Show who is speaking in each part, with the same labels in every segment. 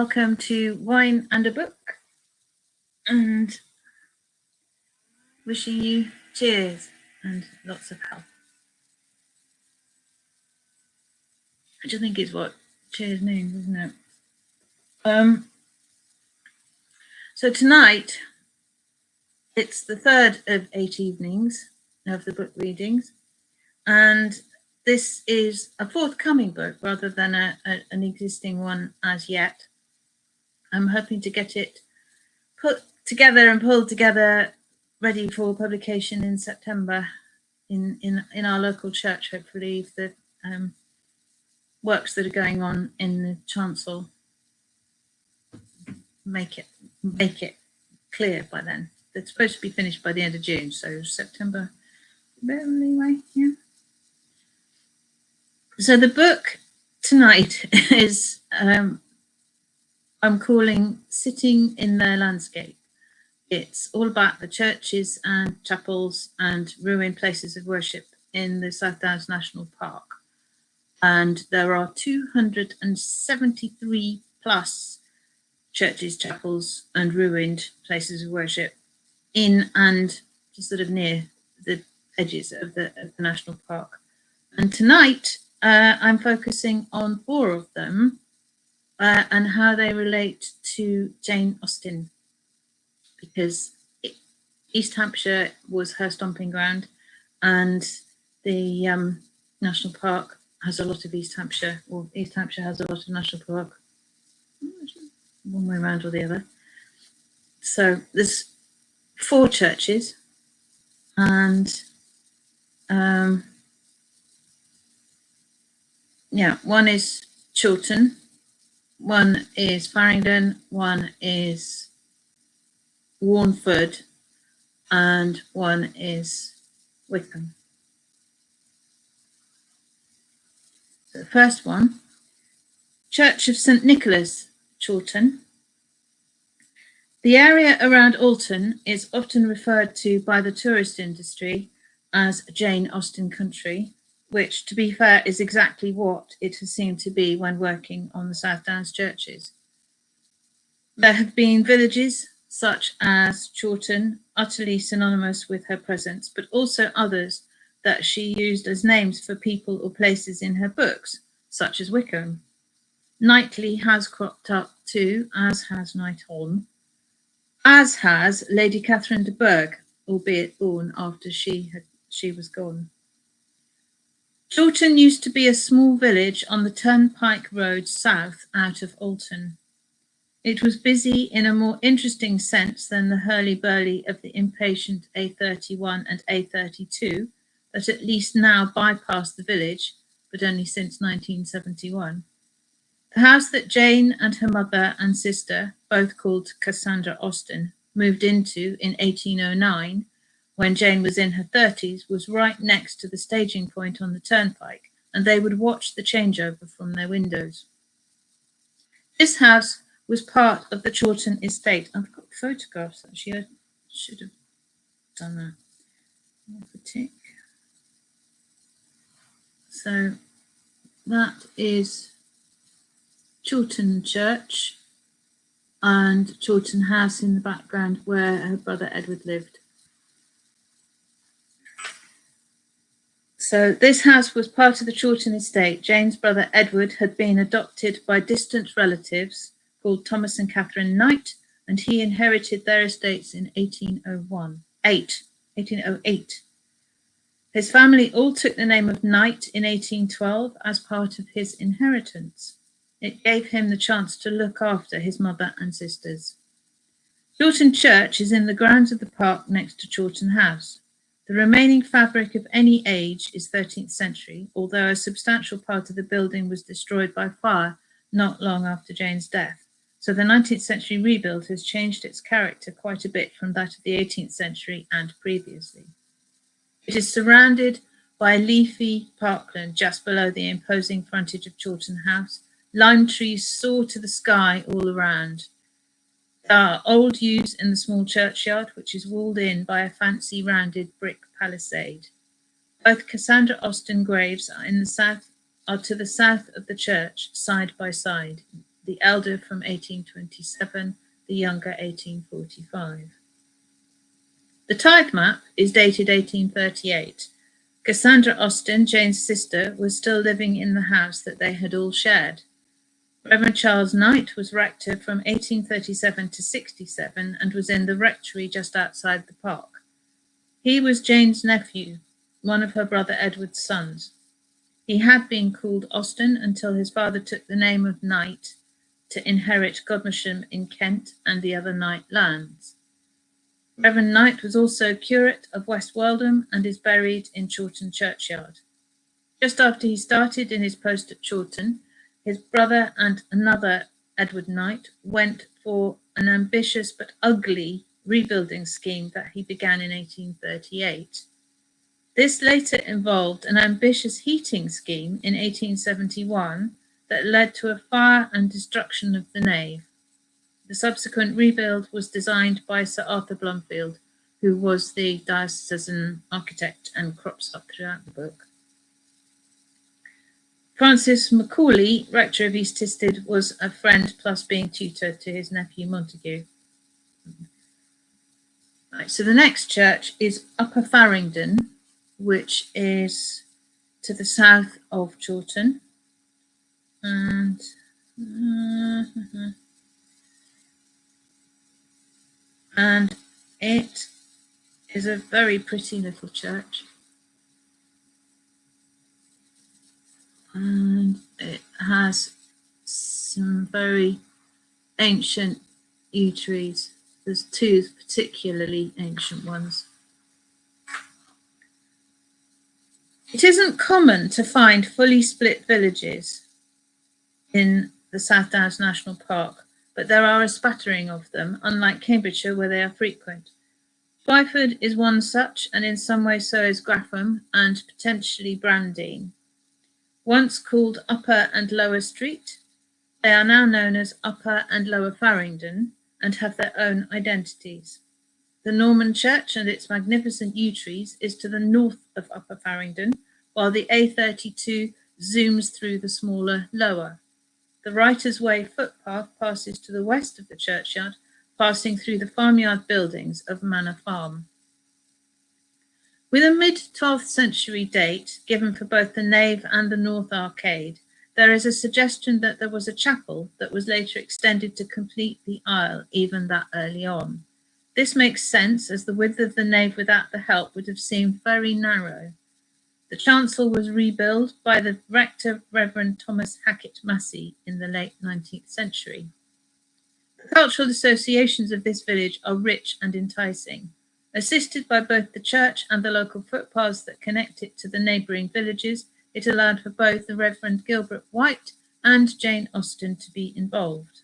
Speaker 1: Welcome to Wine and a Book, and wishing you cheers and lots of health. Which I think is what cheers means, isn't it? So tonight, it's the third of 8 evenings of the book readings, and this is a forthcoming book rather than an existing one as yet. I'm hoping to get it put together and pulled together, ready for publication in September in our local church, hopefully, if the works that are going on in the chancel make it clear by then. It's supposed to be finished by the end of June, so September, anyway, yeah. So the book tonight is I'm calling Sitting in Their Landscape. It's all about the churches and chapels and ruined places of worship in the South Downs National Park. And there are 273 plus churches, chapels and ruined places of worship in and just sort of near the edges of the national park. And tonight I'm focusing on 4 of them and how they relate to Jane Austen, because East Hampshire was her stomping ground, and the national park has a lot of East Hampshire, or East Hampshire has a lot of national park, one way around or the other. So there's 4 churches, and one is Chawton, one is Farringdon, one is Warnford, and one is Wickham. So the first one, Church of St Nicholas, Chawton. The area around Alton is often referred to by the tourist industry as Jane Austen country, which, to be fair, is exactly what it has seemed to be when working on the South Downs churches. There have been villages such as Chawton, utterly synonymous with her presence, but also others that she used as names for people or places in her books, such as Wickham. Knightley has cropped up too, as has Knighthorn, as has Lady Catherine de Burgh, albeit born after she was gone. Chawton used to be a small village on the Turnpike Road south out of Alton. It was busy in a more interesting sense than the hurly-burly of the impatient A31 and A32 that at least now bypassed the village, but only since 1971. The house that Jane and her mother and sister, both called Cassandra Austen, moved into in 1809, when Jane was in her 30s, was right next to the staging point on the turnpike, and they would watch the changeover from their windows. This house was part of the Chawton estate. I've got photographs, actually. I should have done that. So that is Chawton Church and Chawton House in the background where her brother Edward lived. So this house was part of the Chawton estate. Jane's brother Edward had been adopted by distant relatives called Thomas and Catherine Knight, and he inherited their estates in 1808. His family all took the name of Knight in 1812 as part of his inheritance. It gave him the chance to look after his mother and sisters. Chawton Church is in the grounds of the park next to Chawton House. The remaining fabric of any age is 13th century, although a substantial part of the building was destroyed by fire not long after Jane's death. So the 19th century rebuild has changed its character quite a bit from that of the 18th century and previously. It is surrounded by a leafy parkland just below the imposing frontage of Chawton House. Lime trees soar to the sky all around. There are old yews in the small churchyard, which is walled in by a fancy rounded brick palisade. Both Cassandra Austen graves are to the south of the church, side by side. the elder from 1827, the younger 1845. The tithe map is dated 1838. Cassandra Austen, Jane's sister, was still living in the house that they had all shared. Reverend Charles Knight was rector from 1837 to 67 and was in the rectory just outside the park. He was Jane's nephew, one of her brother Edward's sons. He had been called Austen until his father took the name of Knight to inherit Godmersham in Kent and the other Knight lands. Reverend Knight was also curate of West Weldham and is buried in Chawton churchyard. Just after he started in his post at Chawton, his brother and another Edward Knight went for an ambitious but ugly rebuilding scheme that he began in 1838. This later involved an ambitious heating scheme in 1871 that led to a fire and destruction of the nave. The subsequent rebuild was designed by Sir Arthur Blomfield, who was the diocesan architect and crops up throughout the book. Francis Macaulay, rector of East Hampshire, was a friend plus being tutor to his nephew Montague. Right, so the next church is Upper Farringdon, which is to the south of Chawton. And it is a very pretty little church. And it has some very ancient yew trees. There's two particularly ancient ones. It isn't common to find fully split villages in the South Downs National Park, but there are a spattering of them, unlike Cambridgeshire where they are frequent. Twyford is one such, and in some ways so is Graffham and potentially Brandine. Once called Upper and Lower Street, they are now known as Upper and Lower Farringdon and have their own identities. The Norman church and its magnificent yew trees is to the north of Upper Farringdon, while the A32 zooms through the smaller Lower. The Writers' Way footpath passes to the west of the churchyard, passing through the farmyard buildings of Manor Farm. With a mid-12th century date given for both the nave and the north arcade, there is a suggestion that there was a chapel that was later extended to complete the aisle even that early on. This makes sense, as the width of the nave without the help would have seemed very narrow. The chancel was rebuilt by the rector Reverend Thomas Hackett Massey in the late 19th century. The cultural associations of this village are rich and enticing. Assisted by both the church and the local footpaths that connect it to the neighbouring villages, it allowed for both the Reverend Gilbert White and Jane Austen to be involved.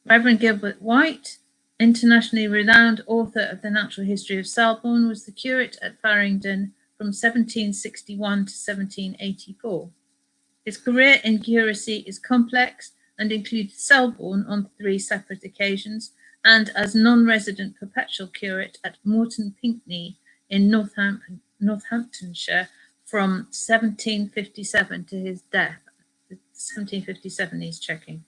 Speaker 1: Reverend Gilbert White, internationally renowned author of the Natural History of Selborne, was the curate at Farringdon from 1761 to 1784. His career in curacy is complex and includes Selborne on 3 separate occasions, and as non-resident perpetual curate at Morton Pinkney in Northamptonshire from 1757 to his death. 1757 he's checking.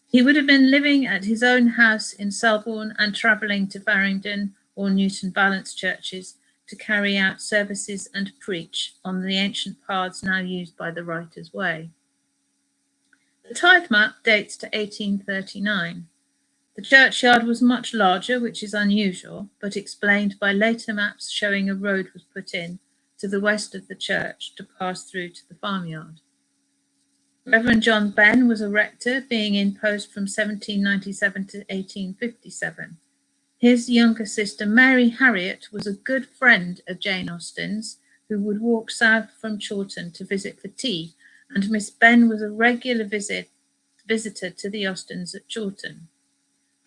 Speaker 1: He would have been living at his own house in Selborne and travelling to Farringdon or Newton Valence churches to carry out services and preach on the ancient paths now used by the Writers' Way. The tithe map dates to 1839. The churchyard was much larger, which is unusual, but explained by later maps showing a road was put in to the west of the church to pass through to the farmyard. Reverend John Benn was a rector, being in post from 1797 to 1857. His younger sister, Mary Harriet, was a good friend of Jane Austen's, who would walk south from Chawton to visit for tea, and Miss Benn was a regular visitor to the Austens at Chawton.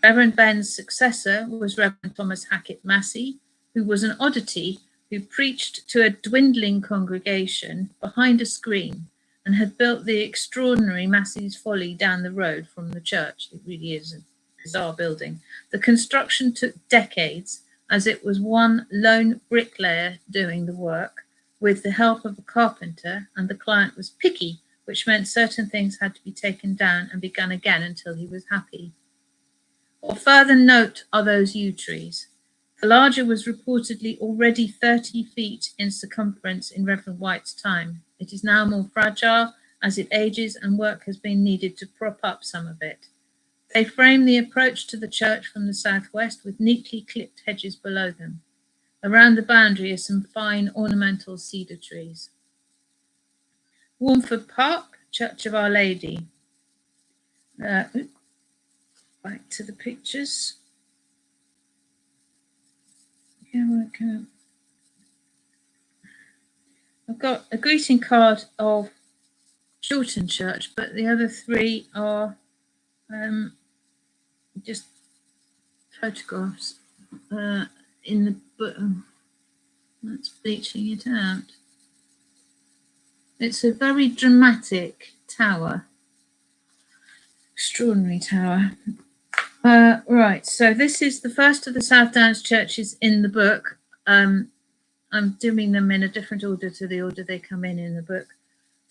Speaker 1: Reverend Benn's successor was Reverend Thomas Hackett Massey, who was an oddity who preached to a dwindling congregation behind a screen and had built the extraordinary Massey's Folly down the road from the church. It really is a bizarre building. The construction took decades, as it was one lone bricklayer doing the work with the help of a carpenter, and the client was picky which meant certain things had to be taken down and begun again until he was happy. Of further note are those yew trees. The larger was reportedly already 30 feet in circumference in Reverend White's time. It is now more fragile as it ages, and work has been needed to prop up some of it. They frame the approach to the church from the southwest with neatly clipped hedges below them. Around the boundary are some fine ornamental cedar trees. Warnford Park, Church of Our Lady. Back to the pictures. I've got a greeting card of Chawton Church, but the other three are just photographs in the book. That's bleaching it out. It's a very dramatic tower. Extraordinary tower. Right, so this is the first of the South Downs churches in the book. I'm doing them in a different order to the order they come in the book,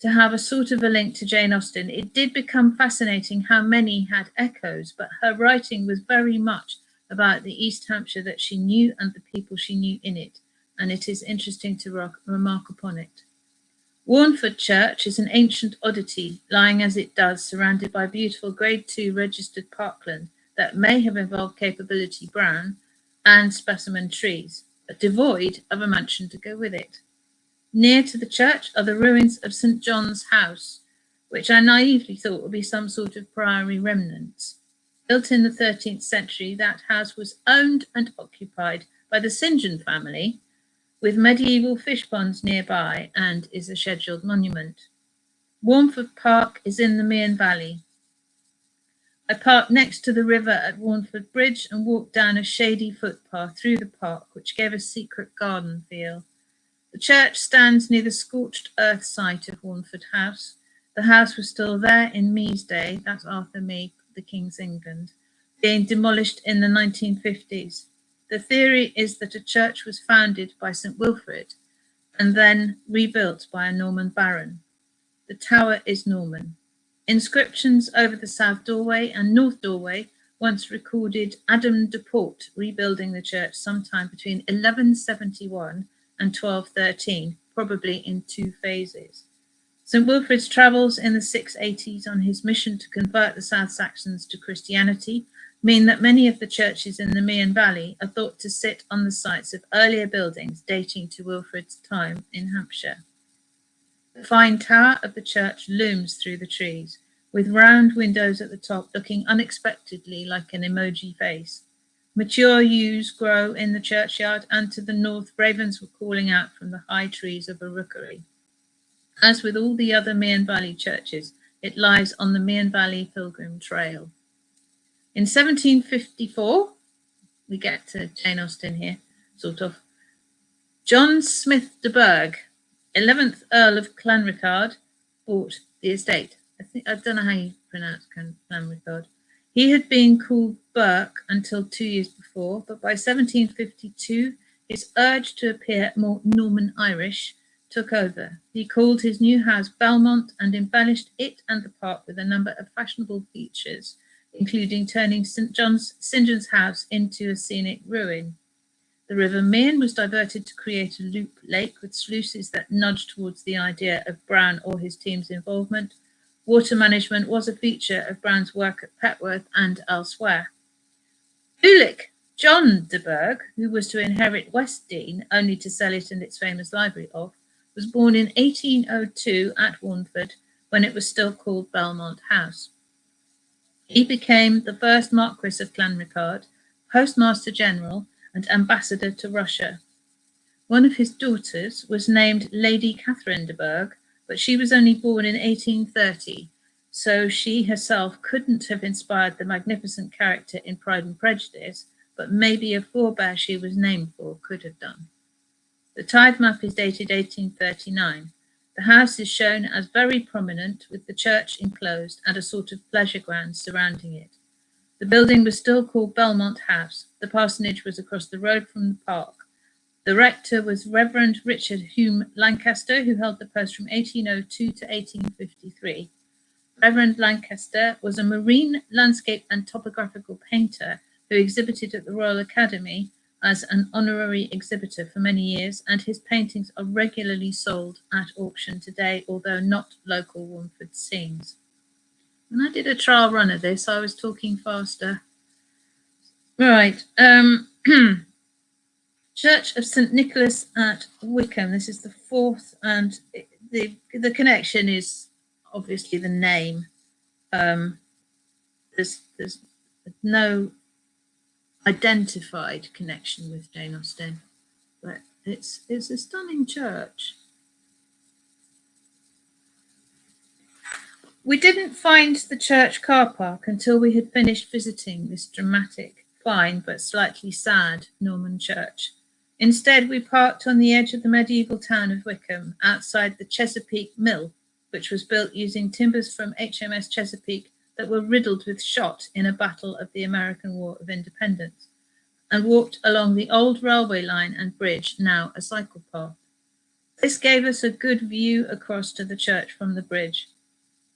Speaker 1: to have a sort of a link to Jane Austen. It did become fascinating how many had echoes, but her writing was very much about the East Hampshire that she knew and the people she knew in it, and it is interesting to remark upon it. Warnford Church is an ancient oddity, lying as it does, surrounded by beautiful Grade 2 registered parkland that may have involved capability brown and specimen trees, but devoid of a mansion to go with it. Near to the church are the ruins of St. John's House, which I naively thought would be some sort of priory remnants. Built in the 13th century, that house was owned and occupied by the St. John family, with medieval fish ponds nearby, and is a scheduled monument. Warnford Park is in the Mearn Valley. I parked next to the river at Warnford Bridge and walked down a shady footpath through the park, which gave a secret garden feel. The church stands near the scorched earth site of Warnford House. The house was still there in Mee's day, that's Arthur Mee, the King's England, being demolished in the 1950s. The theory is that a church was founded by St. Wilfrid and then rebuilt by a Norman baron. The tower is Norman. Inscriptions over the south doorway and north doorway once recorded Adam de Port rebuilding the church sometime between 1171 and 1213, probably in 2 phases. St. Wilfrid's travels in the 680s on his mission to convert the South Saxons to Christianity mean that many of the churches in the Mearn Valley are thought to sit on the sites of earlier buildings dating to Wilfrid's time in Hampshire. The fine tower of the church looms through the trees, with round windows at the top looking unexpectedly like an emoji face. Mature yews grow in the churchyard, and to the north ravens were calling out from the high trees of a rookery. As with all the other Mearn Valley churches, it lies on the Mearn Valley Pilgrim Trail. In 1754, we get to Jane Austen here, sort of. John Smith de Burgh, 11th Earl of Clanricarde, bought the estate. I don't know how you pronounce Clanricarde. He had been called Burke until 2 years before, but by 1752, his urge to appear more Norman Irish took over. He called his new house Belmont and embellished it and the park with a number of fashionable features, including turning St. John's house into a scenic ruin. The River Mearn was diverted to create a loop lake with sluices that nudged towards the idea of Brown or his team's involvement. Water management was a feature of Brown's work at Petworth and elsewhere. Ulick John de Burgh, who was to inherit West Dean only to sell it and its famous library off, was born in 1802 at Warnford when it was still called Belmont House. He became the first Marquis of Clanricarde, Postmaster General, and Ambassador to Russia. One of his daughters was named Lady Catherine de Burgh, but she was only born in 1830, so she herself couldn't have inspired the magnificent character in Pride and Prejudice, but maybe a forebear she was named for could have done. The tithe map is dated 1839. The house is shown as very prominent, with the church enclosed and a sort of pleasure ground surrounding it. The building was still called Belmont House. The parsonage was across the road from the park. The rector was Reverend Richard Hume Lancaster, who held the post from 1802 to 1853. Reverend Lancaster was a marine, landscape and topographical painter who exhibited at the Royal Academy as an honorary exhibitor for many years, and his paintings are regularly sold at auction today, although not local Warnford scenes. When I did a trial run of this, I was talking faster. Right. Church of St. Nicholas at Wickham. This is the fourth, and the connection is obviously the name. There's no identified connection with Jane Austen, but it's a stunning church. We didn't find the church car park until we had finished visiting this dramatic, fine but slightly sad Norman church. Instead, we parked on the edge of the medieval town of Wickham, outside the Chesapeake Mill, which was built using timbers from HMS Chesapeake that were riddled with shot in a battle of the American War of Independence, and walked along the old railway line and bridge, now a cycle path. This gave us a good view across to the church from the bridge.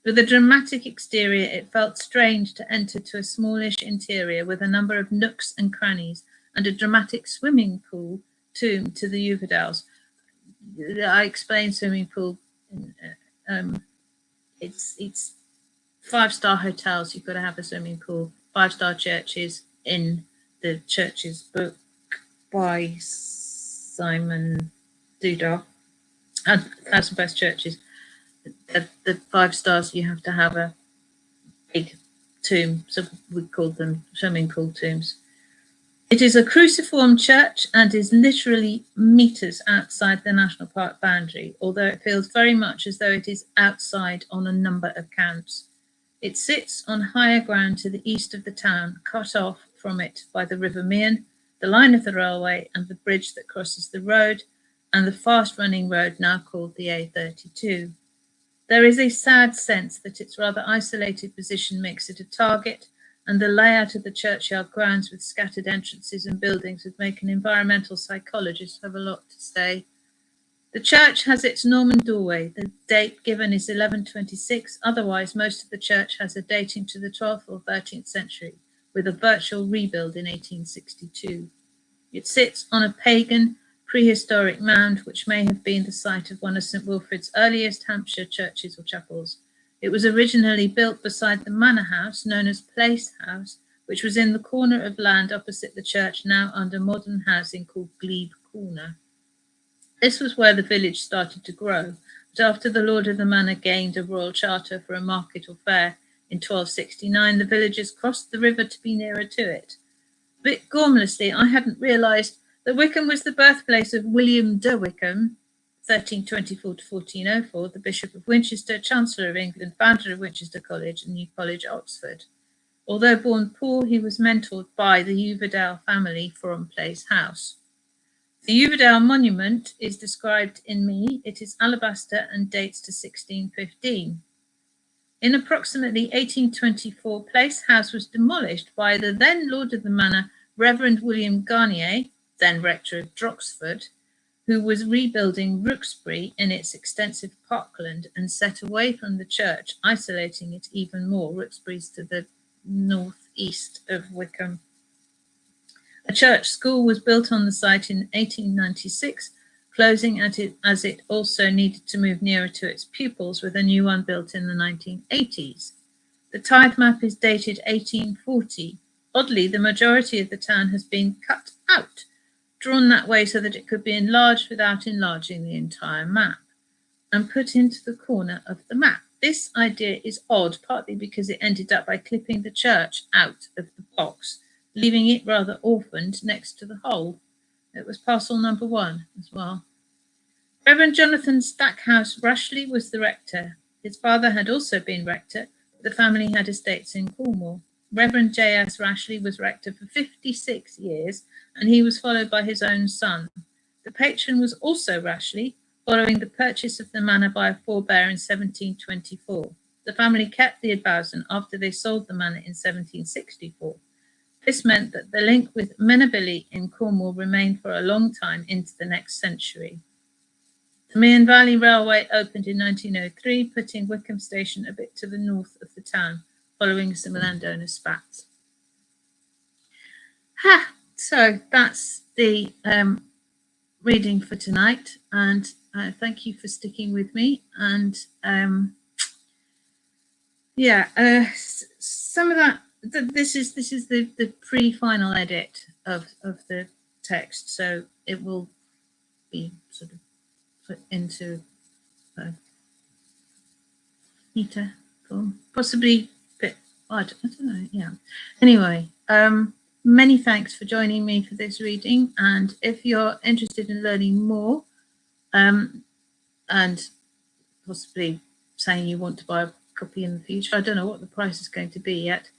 Speaker 1: With a dramatic exterior, it felt strange to enter to a smallish interior with a number of nooks and crannies and a dramatic swimming pool tomb to the Uvedales. I explained swimming pool. It's 5-star hotels. You've got to have a swimming pool. 5-star churches in the church's book by Simon Dudar. And 1,000 Best Churches. The 5 stars, you have to have a big tomb, so we called them swimming pool tombs. It is a cruciform church and is literally meters outside the national park boundary, although it feels very much as though it is outside on a number of counts. It sits on higher ground to the east of the town, cut off from it by the River Mearn, the line of the railway and the bridge that crosses the road, and the fast-running road now called the A32. There is a sad sense that its rather isolated position makes it a target, and the layout of the churchyard grounds with scattered entrances and buildings would make an environmental psychologist have a lot to say. The church has its Norman doorway. The date given is 1126. Otherwise, most of the church has a dating to the 12th or 13th century, with a virtual rebuild in 1862. It sits on a pagan, prehistoric mound, which may have been the site of one of St. Wilfrid's earliest Hampshire churches or chapels. It was originally built beside the manor house, known as Place House, which was in the corner of land opposite the church, now under modern housing called Glebe Corner. This was where the village started to grow, but after the lord of the manor gained a royal charter for a market or fair in 1269, the villagers crossed the river to be nearer to it. A bit gormlessly, I hadn't realised that Wickham was the birthplace of William de Wickham, 1324 to 1404, the Bishop of Winchester, Chancellor of England, founder of Winchester College and New College, Oxford. Although born poor, he was mentored by the Uvedale family from Place House. The Uvedale monument is described in me. It is alabaster and dates to 1615. In approximately 1824, Place House was demolished by the then Lord of the Manor, Reverend William Garnier, then rector of Droxford, who was rebuilding Rooksbury in its extensive parkland and set away from the church, isolating it even more. Rooksbury's to the northeast of Wickham. A church school was built on the site in 1896, closing at it as it also needed to move nearer to its pupils, with a new one built in the 1980s. The tithe map is dated 1840. Oddly, the majority of the town has been cut out, drawn that way so that it could be enlarged without enlarging the entire map, and put into the corner of the map. This idea is odd, partly because it ended up by clipping the church out of the box, leaving it rather orphaned next to the whole. It was parcel number 1 as well. Reverend Jonathan Stackhouse Rashley was the rector. His father had also been rector, but the family had estates in Cornwall. Reverend J.S. Rashley was rector for 56 years, and he was followed by his own son. The patron was also Rashley, following the purchase of the manor by a forebear in 1724. The family kept the advowson after they sold the manor in 1764. This meant that the link with Menabily in Cornwall remained for a long time into the next century. The Mearn Valley Railway opened in 1903, putting Wickham Station a bit to the north of the town, following some landowner spats. So that's the reading for tonight, and thank you for sticking with me. And some of that. This is the pre-final edit of the text, so it will be sort of put into a neater form, possibly a bit odd. I don't know. Yeah. Anyway, many thanks for joining me for this reading, and if you're interested in learning more, and possibly saying you want to buy a copy in the future, I don't know what the price is going to be yet,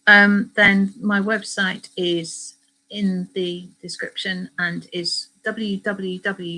Speaker 1: then my website is in the description and is www